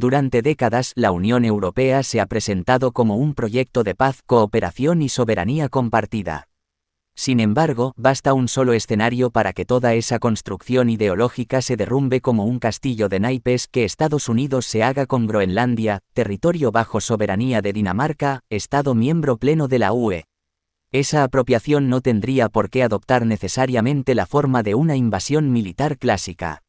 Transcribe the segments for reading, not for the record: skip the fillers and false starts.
Durante décadas, la Unión Europea se ha presentado como un proyecto de paz, cooperación y soberanía compartida. Sin embargo, basta un solo escenario para que toda esa construcción ideológica se derrumbe como un castillo de naipes que Estados Unidos se haga con Groenlandia, territorio bajo soberanía de Dinamarca, Estado miembro pleno de la UE. Esa apropiación no tendría por qué adoptar necesariamente la forma de una invasión militar clásica.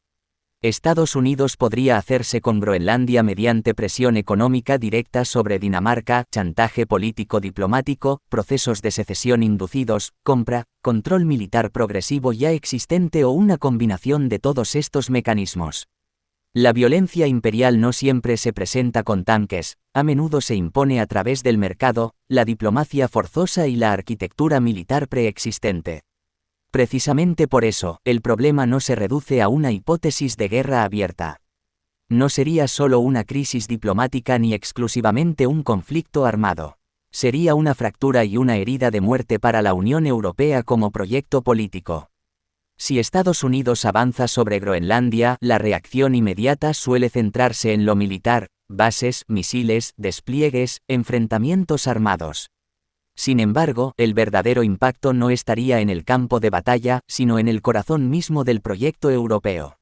Estados Unidos podría hacerse con Groenlandia mediante presión económica directa sobre Dinamarca, chantaje político-diplomático, procesos de secesión inducidos, compra, control militar progresivo ya existente o una combinación de todos estos mecanismos. La violencia imperial no siempre se presenta con tanques, a menudo se impone a través del mercado, la diplomacia forzosa y la arquitectura militar preexistente. Precisamente por eso, el problema no se reduce a una hipótesis de guerra abierta. No sería solo una crisis diplomática ni exclusivamente un conflicto armado. Sería una fractura y una herida de muerte para la Unión Europea como proyecto político. Si Estados Unidos avanza sobre Groenlandia, la reacción inmediata suele centrarse en lo militar, bases, misiles, despliegues, enfrentamientos armados. Sin embargo, el verdadero impacto no estaría en el campo de batalla, sino en el corazón mismo del proyecto europeo.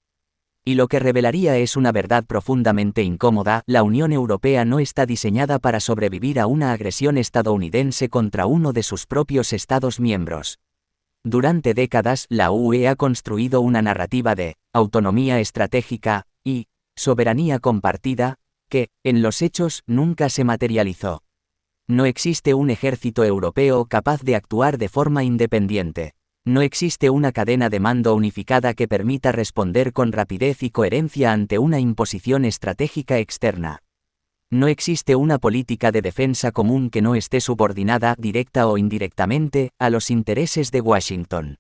Y lo que revelaría es una verdad profundamente incómoda: la Unión Europea no está diseñada para sobrevivir a una agresión estadounidense contra uno de sus propios Estados miembros. Durante décadas, la UE ha construido una narrativa de autonomía estratégica y soberanía compartida, que, en los hechos, nunca se materializó. No existe un ejército europeo capaz de actuar de forma independiente. No existe una cadena de mando unificada que permita responder con rapidez y coherencia ante una imposición estratégica externa. No existe una política de defensa común que no esté subordinada, directa o indirectamente, a los intereses de Washington.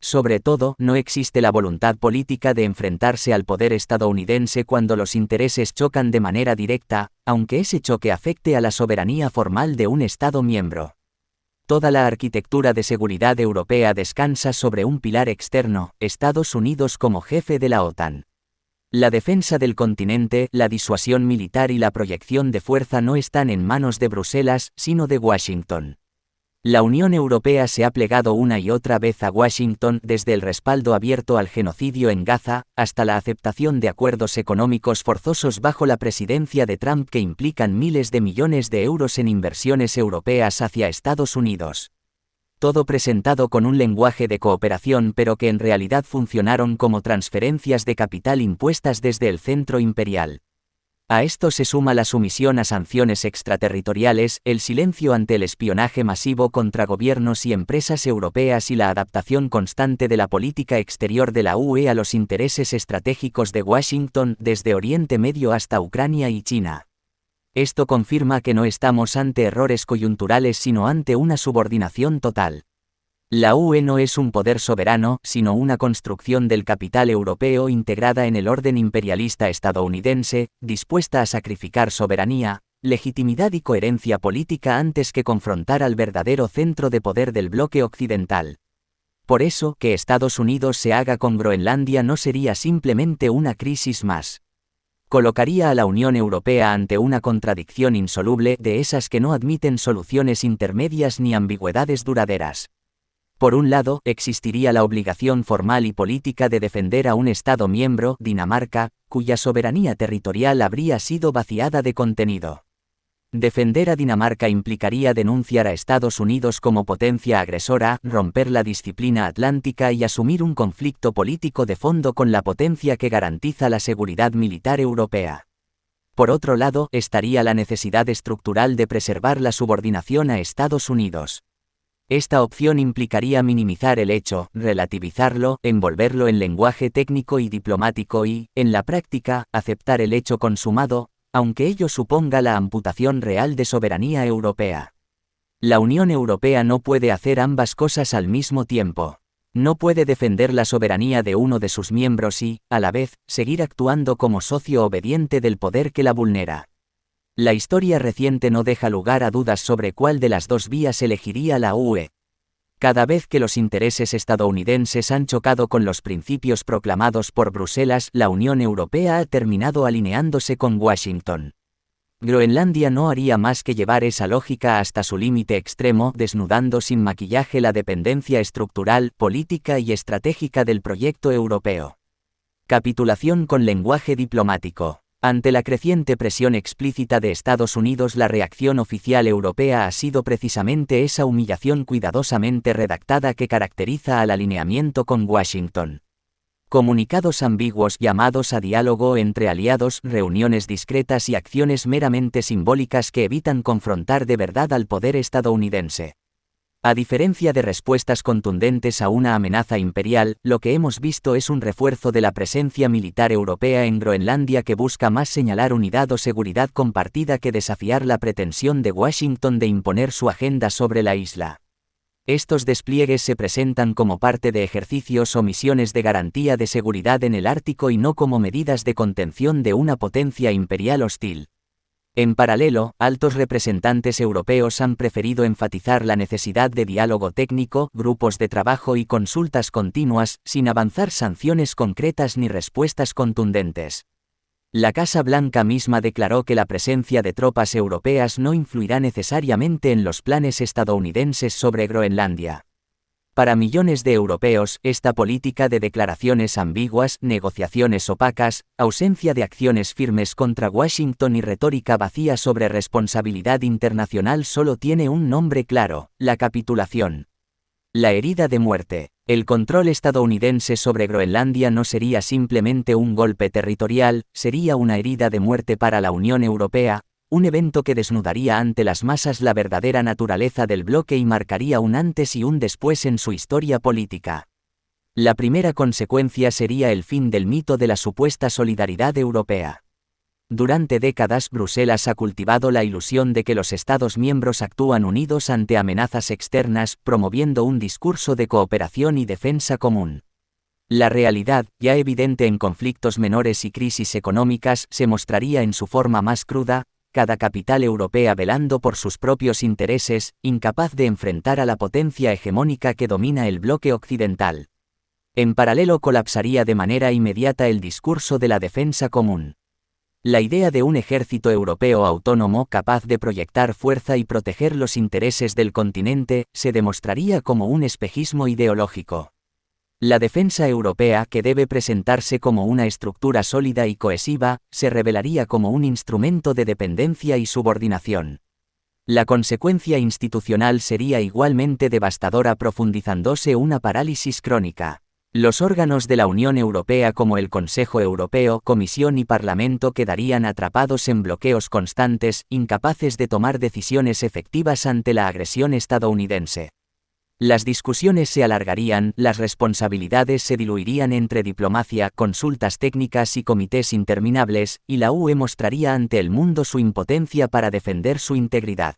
Sobre todo, no existe la voluntad política de enfrentarse al poder estadounidense cuando los intereses chocan de manera directa, aunque ese choque afecte a la soberanía formal de un Estado miembro. Toda la arquitectura de seguridad europea descansa sobre un pilar externo: Estados Unidos como jefe de la OTAN. La defensa del continente, la disuasión militar y la proyección de fuerza no están en manos de Bruselas, sino de Washington. La Unión Europea se ha plegado una y otra vez a Washington, desde el respaldo abierto al genocidio en Gaza, hasta la aceptación de acuerdos económicos forzosos bajo la presidencia de Trump que implican miles de millones de euros en inversiones europeas hacia Estados Unidos. Todo presentado con un lenguaje de cooperación, pero que en realidad funcionaron como transferencias de capital impuestas desde el centro imperial. A esto se suma la sumisión a sanciones extraterritoriales, el silencio ante el espionaje masivo contra gobiernos y empresas europeas y la adaptación constante de la política exterior de la UE a los intereses estratégicos de Washington, desde Oriente Medio hasta Ucrania y China. Esto confirma que no estamos ante errores coyunturales sino ante una subordinación total. La UE no es un poder soberano, sino una construcción del capital europeo integrada en el orden imperialista estadounidense, dispuesta a sacrificar soberanía, legitimidad y coherencia política antes que confrontar al verdadero centro de poder del bloque occidental. Por eso, que Estados Unidos se haga con Groenlandia no sería simplemente una crisis más. Colocaría a la Unión Europea ante una contradicción insoluble, de esas que no admiten soluciones intermedias ni ambigüedades duraderas. Por un lado, existiría la obligación formal y política de defender a un Estado miembro, Dinamarca, cuya soberanía territorial habría sido vaciada de contenido. Defender a Dinamarca implicaría denunciar a Estados Unidos como potencia agresora, romper la disciplina atlántica y asumir un conflicto político de fondo con la potencia que garantiza la seguridad militar europea. Por otro lado, estaría la necesidad estructural de preservar la subordinación a Estados Unidos. Esta opción implicaría minimizar el hecho, relativizarlo, envolverlo en lenguaje técnico y diplomático y, en la práctica, aceptar el hecho consumado, aunque ello suponga la amputación real de soberanía europea. La Unión Europea no puede hacer ambas cosas al mismo tiempo. No puede defender la soberanía de uno de sus miembros y, a la vez, seguir actuando como socio obediente del poder que la vulnera. La historia reciente no deja lugar a dudas sobre cuál de las dos vías elegiría la UE. Cada vez que los intereses estadounidenses han chocado con los principios proclamados por Bruselas, la Unión Europea ha terminado alineándose con Washington. Groenlandia no haría más que llevar esa lógica hasta su límite extremo, desnudando sin maquillaje la dependencia estructural, política y estratégica del proyecto europeo. Capitulación con lenguaje diplomático. Ante la creciente presión explícita de Estados Unidos, la reacción oficial europea ha sido precisamente esa humillación cuidadosamente redactada que caracteriza al alineamiento con Washington. Comunicados ambiguos, llamados a diálogo entre aliados, reuniones discretas y acciones meramente simbólicas que evitan confrontar de verdad al poder estadounidense. A diferencia de respuestas contundentes a una amenaza imperial, lo que hemos visto es un refuerzo de la presencia militar europea en Groenlandia que busca más señalar unidad o seguridad compartida que desafiar la pretensión de Washington de imponer su agenda sobre la isla. Estos despliegues se presentan como parte de ejercicios o misiones de garantía de seguridad en el Ártico y no como medidas de contención de una potencia imperial hostil. En paralelo, altos representantes europeos han preferido enfatizar la necesidad de diálogo técnico, grupos de trabajo y consultas continuas, sin avanzar sanciones concretas ni respuestas contundentes. La Casa Blanca misma declaró que la presencia de tropas europeas no influirá necesariamente en los planes estadounidenses sobre Groenlandia. Para millones de europeos, esta política de declaraciones ambiguas, negociaciones opacas, ausencia de acciones firmes contra Washington y retórica vacía sobre responsabilidad internacional solo tiene un nombre claro: la capitulación. La herida de muerte. El control estadounidense sobre Groenlandia no sería simplemente un golpe territorial, sería una herida de muerte para la Unión Europea, un evento que desnudaría ante las masas la verdadera naturaleza del bloque y marcaría un antes y un después en su historia política. La primera consecuencia sería el fin del mito de la supuesta solidaridad europea. Durante décadas, Bruselas ha cultivado la ilusión de que los Estados miembros actúan unidos ante amenazas externas, promoviendo un discurso de cooperación y defensa común. La realidad, ya evidente en conflictos menores y crisis económicas, se mostraría en su forma más cruda: cada capital europea velando por sus propios intereses, incapaz de enfrentar a la potencia hegemónica que domina el bloque occidental. En paralelo, colapsaría de manera inmediata el discurso de la defensa común. La idea de un ejército europeo autónomo capaz de proyectar fuerza y proteger los intereses del continente se demostraría como un espejismo ideológico. La defensa europea, que debe presentarse como una estructura sólida y cohesiva, se revelaría como un instrumento de dependencia y subordinación. La consecuencia institucional sería igualmente devastadora, profundizándose una parálisis crónica. Los órganos de la Unión Europea como el Consejo Europeo, Comisión y Parlamento quedarían atrapados en bloqueos constantes, incapaces de tomar decisiones efectivas ante la agresión estadounidense. Las discusiones se alargarían, las responsabilidades se diluirían entre diplomacia, consultas técnicas y comités interminables, y la UE mostraría ante el mundo su impotencia para defender su integridad.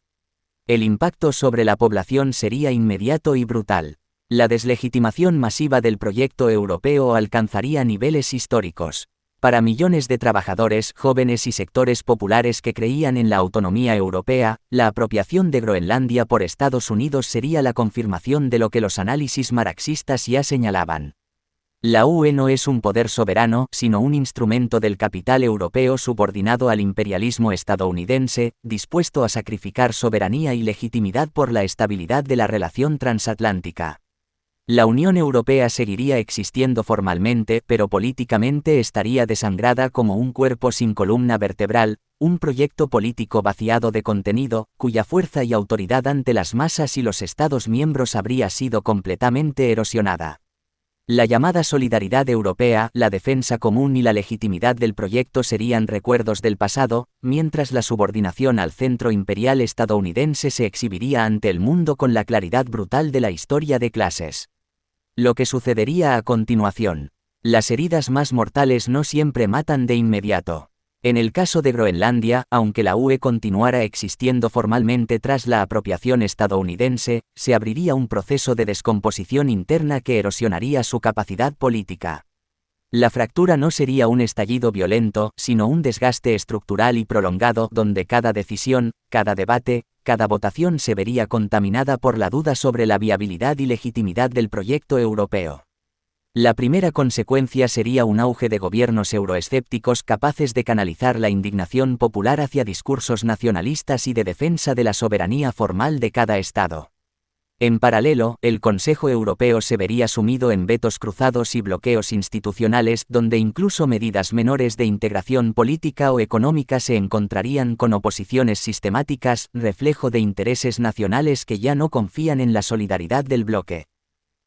El impacto sobre la población sería inmediato y brutal. La deslegitimación masiva del proyecto europeo alcanzaría niveles históricos. Para millones de trabajadores, jóvenes y sectores populares que creían en la autonomía europea, la apropiación de Groenlandia por Estados Unidos sería la confirmación de lo que los análisis marxistas ya señalaban. La UE no es un poder soberano, sino un instrumento del capital europeo subordinado al imperialismo estadounidense, dispuesto a sacrificar soberanía y legitimidad por la estabilidad de la relación transatlántica. La Unión Europea seguiría existiendo formalmente, pero políticamente estaría desangrada como un cuerpo sin columna vertebral, un proyecto político vaciado de contenido, cuya fuerza y autoridad ante las masas y los Estados miembros habría sido completamente erosionada. La llamada solidaridad europea, la defensa común y la legitimidad del proyecto serían recuerdos del pasado, mientras la subordinación al centro imperial estadounidense se exhibiría ante el mundo con la claridad brutal de la historia de clases. Lo que sucedería a continuación. Las heridas más mortales no siempre matan de inmediato. En el caso de Groenlandia, aunque la UE continuara existiendo formalmente tras la apropiación estadounidense, se abriría un proceso de descomposición interna que erosionaría su capacidad política. La fractura no sería un estallido violento, sino un desgaste estructural y prolongado donde cada decisión, cada debate, cada votación se vería contaminada por la duda sobre la viabilidad y legitimidad del proyecto europeo. La primera consecuencia sería un auge de gobiernos euroescépticos capaces de canalizar la indignación popular hacia discursos nacionalistas y de defensa de la soberanía formal de cada Estado. En paralelo, el Consejo Europeo se vería sumido en vetos cruzados y bloqueos institucionales donde incluso medidas menores de integración política o económica se encontrarían con oposiciones sistemáticas, reflejo de intereses nacionales que ya no confían en la solidaridad del bloque.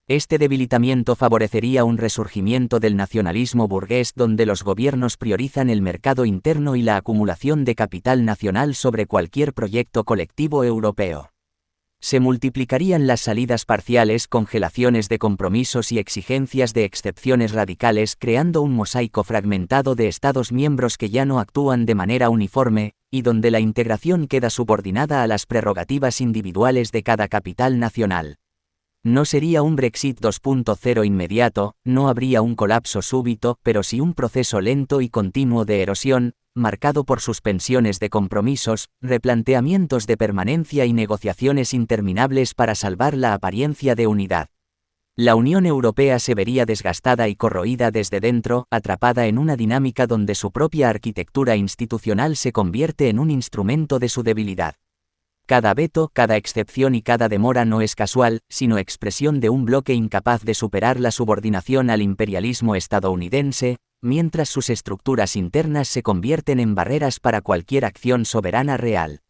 Este debilitamiento favorecería un resurgimiento del nacionalismo burgués donde los gobiernos priorizan el mercado interno y la acumulación de capital nacional sobre cualquier proyecto colectivo europeo. Se multiplicarían las salidas parciales, congelaciones de compromisos y exigencias de excepciones radicales, creando un mosaico fragmentado de Estados miembros que ya no actúan de manera uniforme, y donde la integración queda subordinada a las prerrogativas individuales de cada capital nacional. No sería un Brexit 2.0 inmediato, no habría un colapso súbito, pero sí un proceso lento y continuo de erosión, marcado por suspensiones de compromisos, replanteamientos de permanencia y negociaciones interminables para salvar la apariencia de unidad. La Unión Europea se vería desgastada y corroída desde dentro, atrapada en una dinámica donde su propia arquitectura institucional se convierte en un instrumento de su debilidad. Cada veto, cada excepción y cada demora no es casual, sino expresión de un bloque incapaz de superar la subordinación al imperialismo estadounidense, mientras sus estructuras internas se convierten en barreras para cualquier acción soberana real.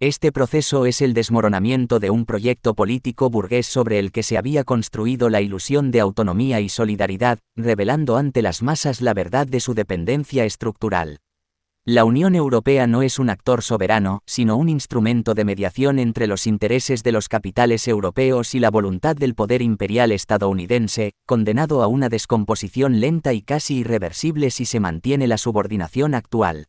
Este proceso es el desmoronamiento de un proyecto político burgués sobre el que se había construido la ilusión de autonomía y solidaridad, revelando ante las masas la verdad de su dependencia estructural. La Unión Europea no es un actor soberano, sino un instrumento de mediación entre los intereses de los capitales europeos y la voluntad del poder imperial estadounidense, condenado a una descomposición lenta y casi irreversible si se mantiene la subordinación actual.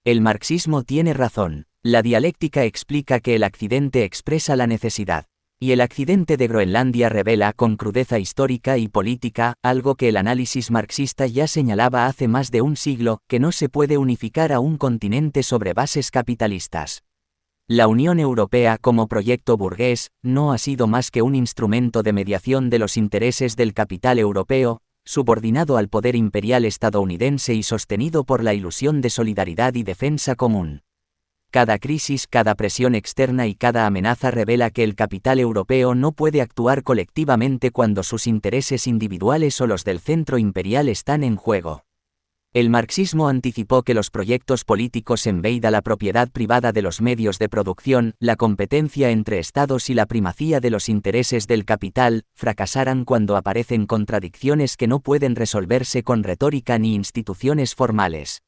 El marxismo tiene razón. La dialéctica explica que el accidente expresa la necesidad. Y el accidente de Groenlandia revela con crudeza histórica y política, algo que el análisis marxista ya señalaba hace más de un siglo, que no se puede unificar a un continente sobre bases capitalistas. La Unión Europea como proyecto burgués, no ha sido más que un instrumento de mediación de los intereses del capital europeo, subordinado al poder imperial estadounidense y sostenido por la ilusión de solidaridad y defensa común. Cada crisis, cada presión externa y cada amenaza revela que el capital europeo no puede actuar colectivamente cuando sus intereses individuales o los del centro imperial están en juego. El marxismo anticipó que los proyectos políticos en vez de la propiedad privada de los medios de producción, la competencia entre estados y la primacía de los intereses del capital, fracasaran cuando aparecen contradicciones que no pueden resolverse con retórica ni instituciones formales.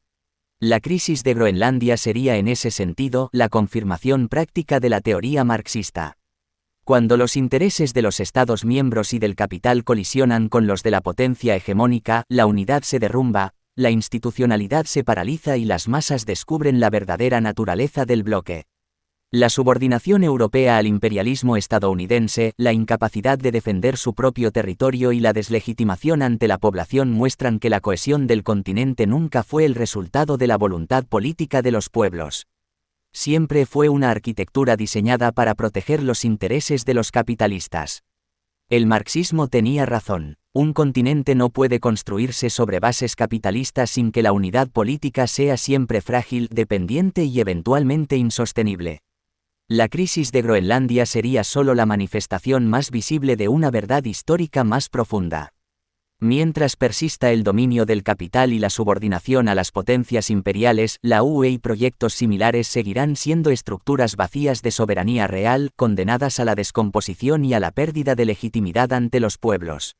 La crisis de Groenlandia sería en ese sentido la confirmación práctica de la teoría marxista. Cuando los intereses de los Estados miembros y del capital colisionan con los de la potencia hegemónica, la unidad se derrumba, la institucionalidad se paraliza y las masas descubren la verdadera naturaleza del bloque. La subordinación europea al imperialismo estadounidense, la incapacidad de defender su propio territorio y la deslegitimación ante la población muestran que la cohesión del continente nunca fue el resultado de la voluntad política de los pueblos. Siempre fue una arquitectura diseñada para proteger los intereses de los capitalistas. El marxismo tenía razón. Un continente no puede construirse sobre bases capitalistas sin que la unidad política sea siempre frágil, dependiente y eventualmente insostenible. La crisis de Groenlandia sería solo la manifestación más visible de una verdad histórica más profunda. Mientras persista el dominio del capital y la subordinación a las potencias imperiales, la UE y proyectos similares seguirán siendo estructuras vacías de soberanía real, condenadas a la descomposición y a la pérdida de legitimidad ante los pueblos.